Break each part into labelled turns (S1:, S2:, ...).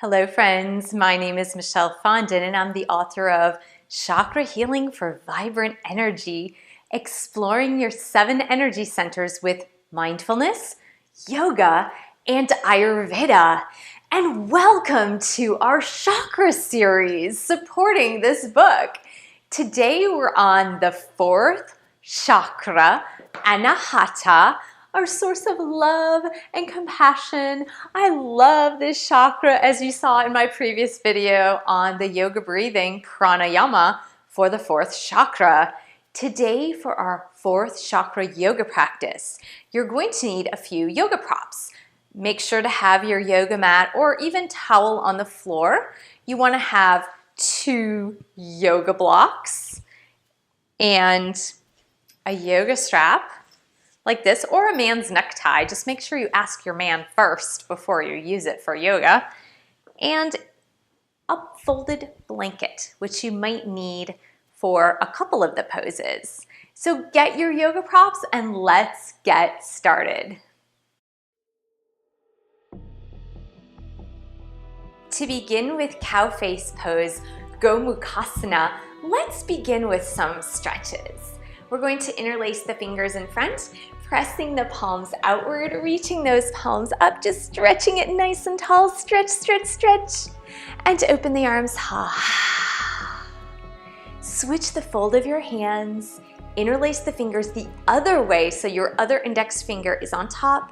S1: Hello friends, my name is Michelle Fondin and I'm the author of Chakra Healing for Vibrant Energy, exploring your 7 energy centers with mindfulness, yoga, and Ayurveda. And welcome to our chakra series supporting this book. Today we're on the 4th chakra, Anahata, our source of love and compassion. I love this chakra, as you saw in my previous video on the yoga breathing pranayama for the 4th chakra. Today, for our 4th chakra yoga practice, you're going to need a few yoga props. Make sure to have your yoga mat or even towel on the floor. You want to have 2 yoga blocks and a yoga strap like this, or a man's necktie. Just make sure you ask your man first before you use it for yoga. And a folded blanket, which you might need for a couple of the poses. So get your yoga props and let's get started. To begin with cow face pose, Gomukhasana, let's begin with some stretches. We're going to interlace the fingers in front, pressing the palms outward, reaching those palms up, just stretching it nice and tall. Stretch, stretch, stretch. And open the arms. Switch the fold of your hands. Interlace the fingers the other way so your other index finger is on top.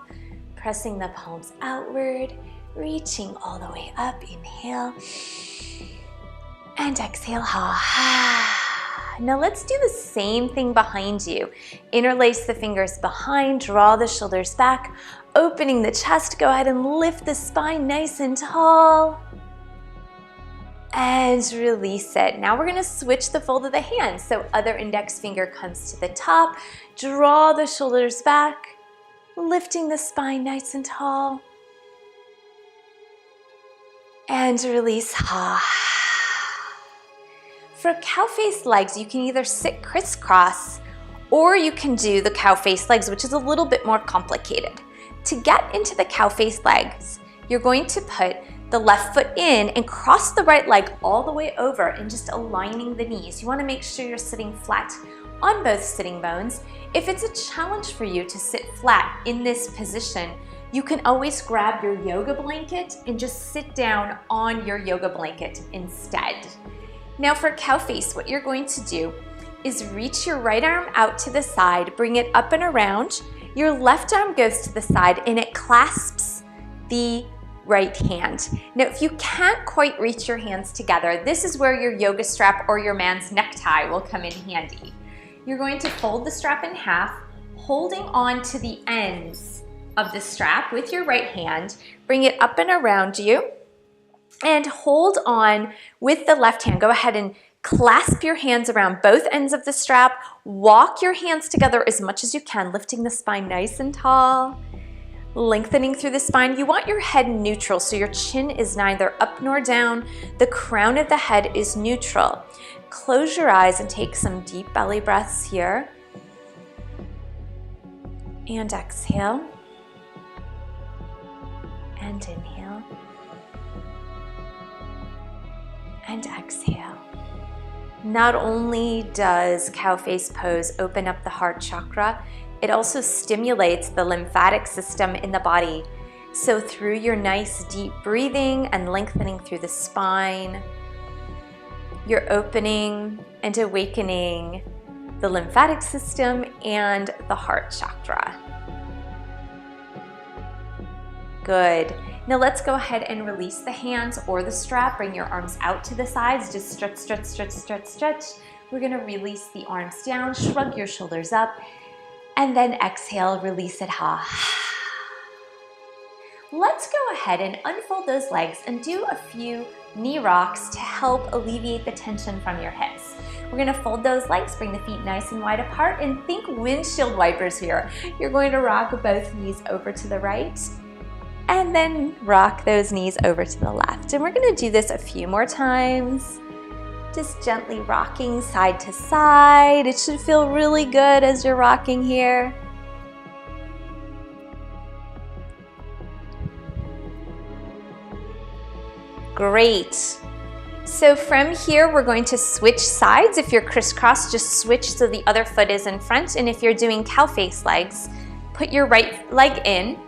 S1: Pressing the palms outward, reaching all the way up. Inhale. And exhale. Now let's do the same thing behind you. Interlace the fingers behind, draw the shoulders back, opening the chest. Go ahead and lift the spine nice and tall. And release it. Now we're gonna switch the fold of the hands. So other index finger comes to the top, draw the shoulders back, lifting the spine nice and tall. And release. For cow face legs, you can either sit crisscross or you can do the cow face legs, which is a little bit more complicated. To get into the cow face legs, you're going to put the left foot in and cross the right leg all the way over and just aligning the knees. You want to make sure you're sitting flat on both sitting bones. If it's a challenge for you to sit flat in this position, you can always grab your yoga blanket and just sit down on your yoga blanket instead. Now for cow face, what you're going to do is reach your right arm out to the side, bring it up and around. Your left arm goes to the side and it clasps the right hand. Now if you can't quite reach your hands together, this is where your yoga strap or your man's necktie will come in handy. You're going to fold the strap in half, holding on to the ends of the strap with your right hand, bring it up and around you, and hold on with the left hand. Go ahead and clasp your hands around both ends of the strap. Walk your hands together as much as you can, lifting the spine nice and tall, lengthening through the spine. You want your head neutral, so your chin is neither up nor down. The crown of the head is neutral. Close your eyes and take some deep belly breaths here. And exhale. And inhale. And exhale. Not only does cow face pose open up the heart chakra, it also stimulates the lymphatic system in the body. So through your nice deep breathing and lengthening through the spine, you're opening and awakening the lymphatic system and the heart chakra. Good. Now let's go ahead and release the hands or the strap. Bring your arms out to the sides. Just stretch, stretch, stretch, stretch, stretch. We're gonna release the arms down, shrug your shoulders up, and then exhale, release it. Let's go ahead and unfold those legs and do a few knee rocks to help alleviate the tension from your hips. We're gonna fold those legs, bring the feet nice and wide apart, and think windshield wipers here. You're going to rock both knees over to the right, and then rock those knees over to the left. And we're gonna do this a few more times. Just gently rocking side to side. It should feel really good as you're rocking here. Great. So from here, we're going to switch sides. If you're crisscross, just switch so the other foot is in front. And if you're doing cow face legs, put your right leg in,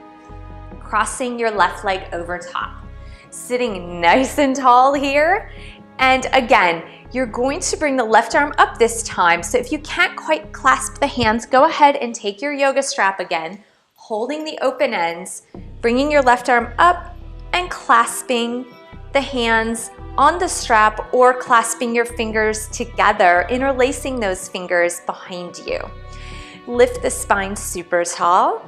S1: crossing your left leg over top. Sitting nice and tall here. And again, you're going to bring the left arm up this time. So if you can't quite clasp the hands, go ahead and take your yoga strap again, holding the open ends, bringing your left arm up and clasping the hands on the strap or clasping your fingers together, interlacing those fingers behind you. Lift the spine super tall.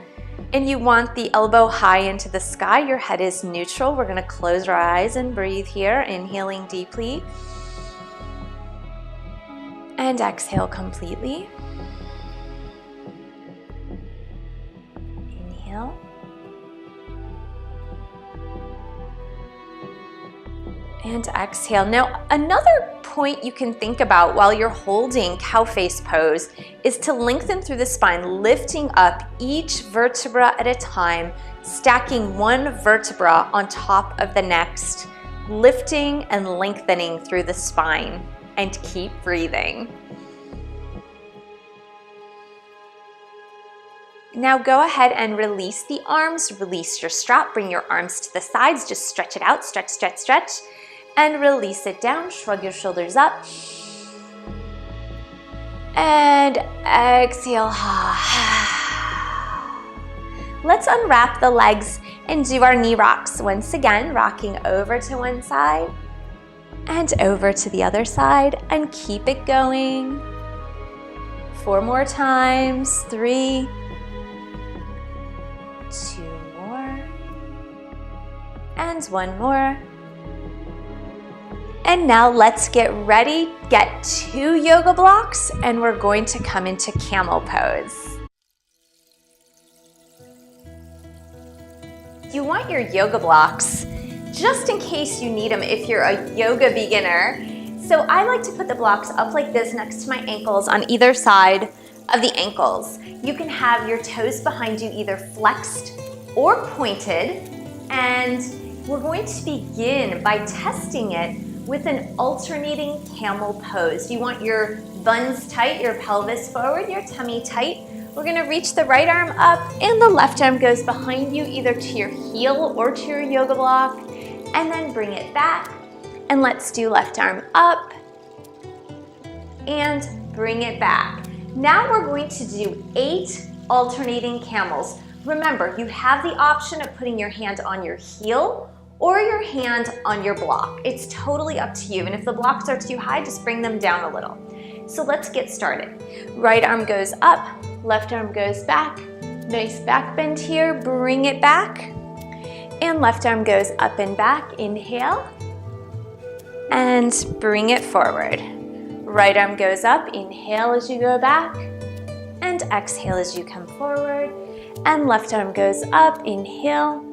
S1: And you want the elbow high into the sky. Your head is neutral. We're gonna close our eyes and breathe here, inhaling deeply. And exhale completely. Inhale. And exhale. Now, another point you can think about while you're holding cow face pose is to lengthen through the spine, lifting up each vertebra at a time, stacking one vertebra on top of the next, lifting and lengthening through the spine, and keep breathing. Now go ahead and release the arms, release your strap, bring your arms to the sides, just stretch it out, stretch, stretch, stretch. And release it down, shrug your shoulders up. And exhale. Let's unwrap the legs and do our knee rocks. Once again, rocking over to one side and over to the other side, and keep it going. 4 more times, 3, 2 more, and 1 more. And now let's get ready, get 2 yoga blocks, and we're going to come into camel pose. You want your yoga blocks just in case you need them if you're a yoga beginner. So I like to put the blocks up like this next to my ankles on either side of the ankles. You can have your toes behind you either flexed or pointed, and we're going to begin by testing it with an alternating camel pose. You want your buns tight, your pelvis forward, your tummy tight. We're gonna reach the right arm up and the left arm goes behind you, either to your heel or to your yoga block, and then bring it back. And let's do left arm up and bring it back. Now we're going to do 8 alternating camels. Remember, you have the option of putting your hand on your heel or your hand on your block. It's totally up to you. And if the blocks are too high, just bring them down a little. So let's get started. Right arm goes up, left arm goes back. Nice back bend here, bring it back. And left arm goes up and back, inhale. And bring it forward. Right arm goes up, inhale as you go back. And exhale as you come forward. And left arm goes up, inhale.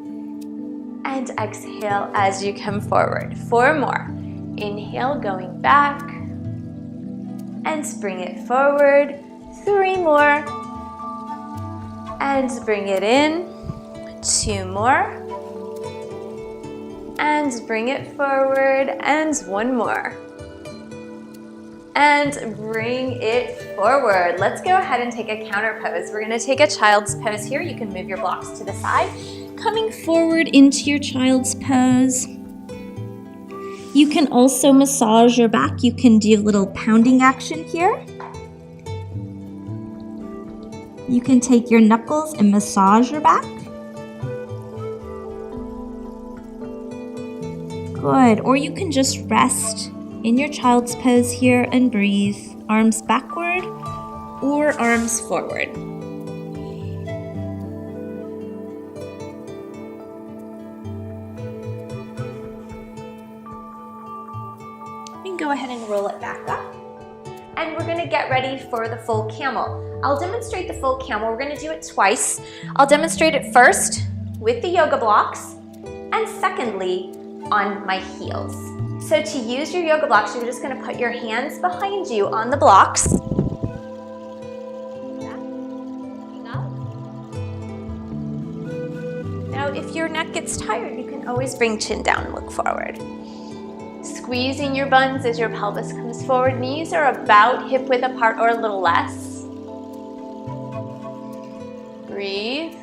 S1: And exhale as you come forward. 4 more. Inhale, going back. And bring it forward. 3 more. And bring it in. 2 more. And bring it forward. And 1 more. And bring it forward. Let's go ahead and take a counter pose. We're gonna take a child's pose here. You can move your blocks to the side. Coming forward into your child's pose. You can also massage your back. You can do a little pounding action here. You can take your knuckles and massage your back. Good. Or you can just rest in your child's pose here and breathe. Arms backward or arms forward. Go ahead and roll it back up. And we're gonna get ready for the full camel. I'll demonstrate the full camel. We're gonna do it twice. I'll demonstrate it first with the yoga blocks, and secondly, on my heels. So to use your yoga blocks, you're just gonna put your hands behind you on the blocks. Now, if your neck gets tired, you can always bring chin down and look forward. Squeezing your buns as your pelvis comes forward. Knees are about hip width apart or a little less. Breathe.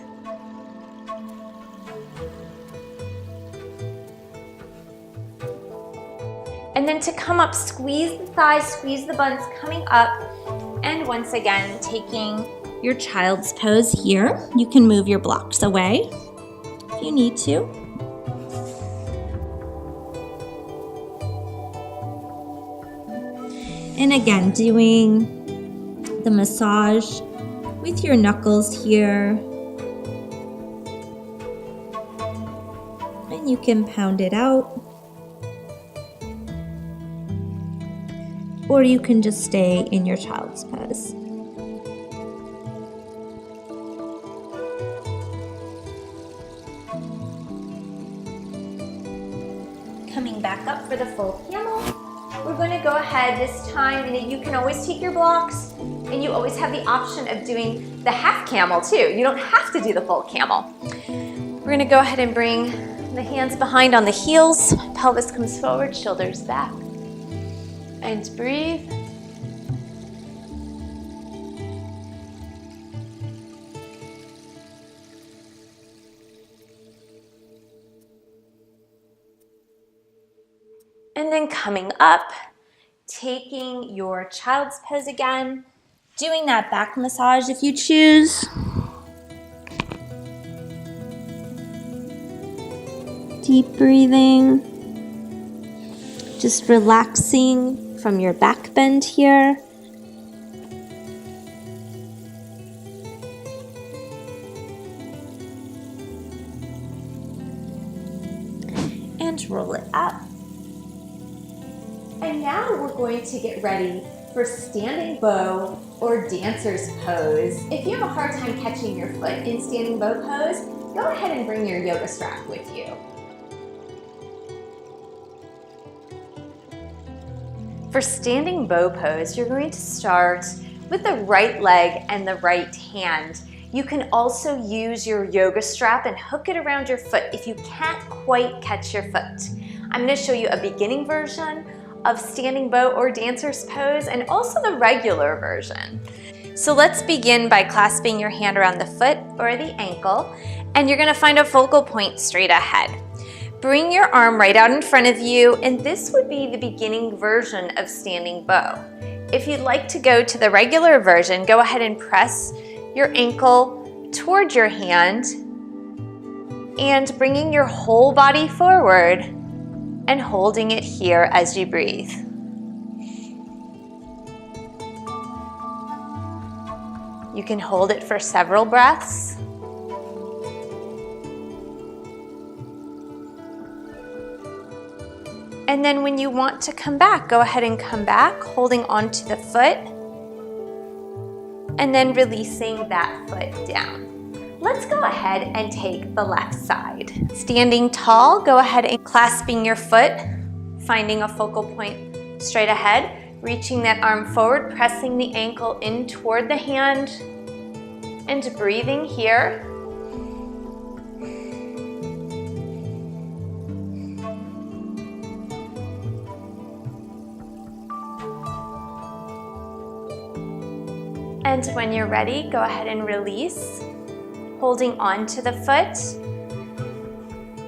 S1: And then to come up, squeeze the thighs, squeeze the buns coming up. And once again, taking your child's pose here. You can move your blocks away if you need to. And again, doing the massage with your knuckles here. And you can pound it out. Or you can just stay in your child's pose. Coming back up for the full camel. We're going to go ahead this time, and you can always take your blocks, and you always have the option of doing the half camel too. You don't have to do the full camel. We're going to go ahead and bring the hands behind on the heels. Pelvis comes forward, shoulders back. And breathe. And then coming up, taking your child's pose again, doing that back massage if you choose. Deep breathing. Just relaxing from your back bend here. And roll it up. And now we're going to get ready for standing bow or dancer's pose. If you have a hard time catching your foot in standing bow pose, go ahead and bring your yoga strap with you. For standing bow pose, you're going to start with the right leg and the right hand. You can also use your yoga strap and hook it around your foot if you can't quite catch your foot. I'm going to show you a beginning version of standing bow or dancer's pose and also the regular version. So let's begin by clasping your hand around the foot or the ankle, and you're going to find a focal point straight ahead. Bring your arm right out in front of you, and this would be the beginning version of standing bow. If you'd like to go to the regular version, go ahead and press your ankle toward your hand and bringing your whole body forward and holding it here as you breathe. You can hold it for several breaths. And then when you want to come back, go ahead and come back, holding onto the foot, and then releasing that foot down. Let's go ahead and take the left side. Standing tall, go ahead and clasping your foot, finding a focal point straight ahead, reaching that arm forward, pressing the ankle in toward the hand, and breathing here. And when you're ready, go ahead and release, holding on to the foot.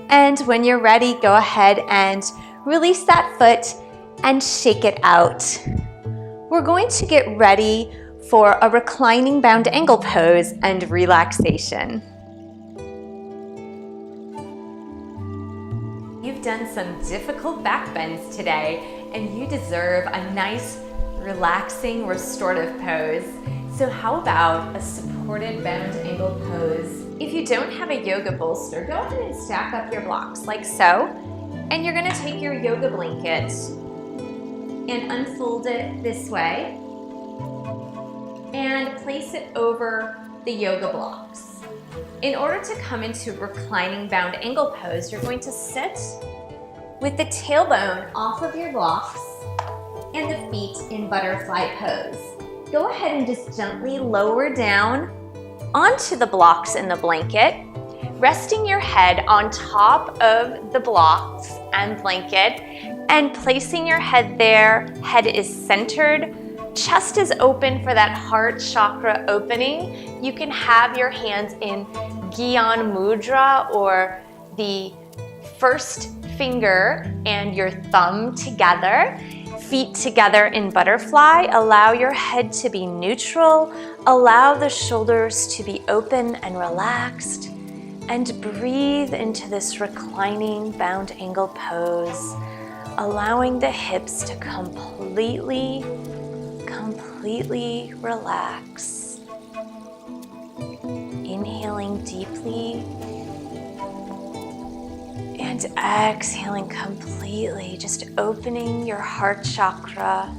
S1: And when you're ready, go ahead and release that foot and shake it out. We're going to get ready for a reclining bound ankle pose and relaxation. You've done some difficult back bends today, and you deserve a nice, relaxing, restorative pose. So how about a supported bound ankle pose? If you don't have a yoga bolster, go ahead and stack up your blocks like so. And you're gonna take your yoga blanket and unfold it this way and place it over the yoga blocks. In order to come into reclining bound ankle pose, you're going to sit with the tailbone off of your blocks and the feet in butterfly pose. Go ahead and just gently lower down onto the blocks in the blanket, resting your head on top of the blocks and blanket, and placing your head there. Head is centered, chest is open for that heart chakra opening. You can have your hands in Gyan Mudra, or the first finger and your thumb together, feet together in butterfly. Allow your head to be neutral. Allow the shoulders to be open and relaxed. And breathe into this reclining bound angle pose, allowing the hips to completely relax. Inhaling deeply and exhaling completely, just opening your heart chakra,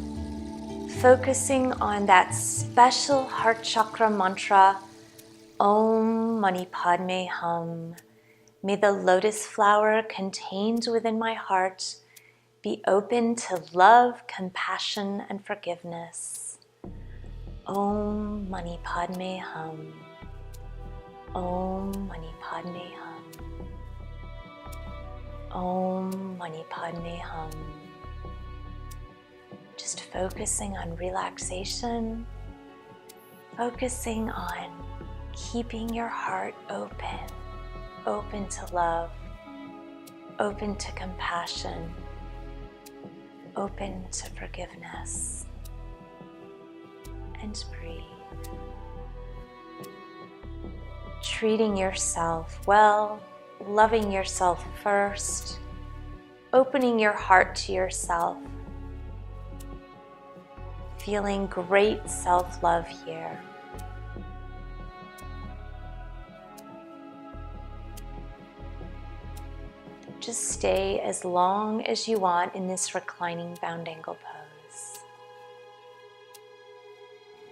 S1: focusing on that special heart chakra mantra, Om Mani Padme Hum. May the lotus flower contained within my heart be open to love, compassion, and forgiveness. Om Mani Padme Hum. Om Mani Padme Hum. Om Mani Padme Hum. Just focusing on relaxation, focusing on keeping your heart open to love, open to compassion, open to forgiveness. And breathe. Treating yourself well, loving yourself first, opening your heart to yourself, feeling great self-love here. Just stay as long as you want in this reclining bound angle pose.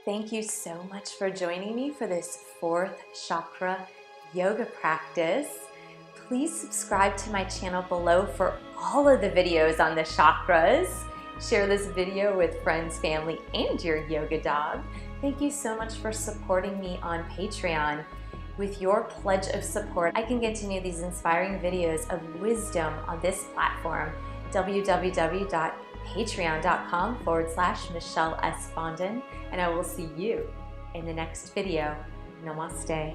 S1: Thank you so much for joining me for this 4th chakra yoga practice. Please subscribe to my channel below for all of the videos on the chakras. Share this video with friends, family, and your yoga dog. Thank you so much for supporting me on Patreon. With your pledge of support, I can continue these inspiring videos of wisdom on this platform, www.patreon.com/Michelle S. Fondin, and I will see you in the next video. Namaste.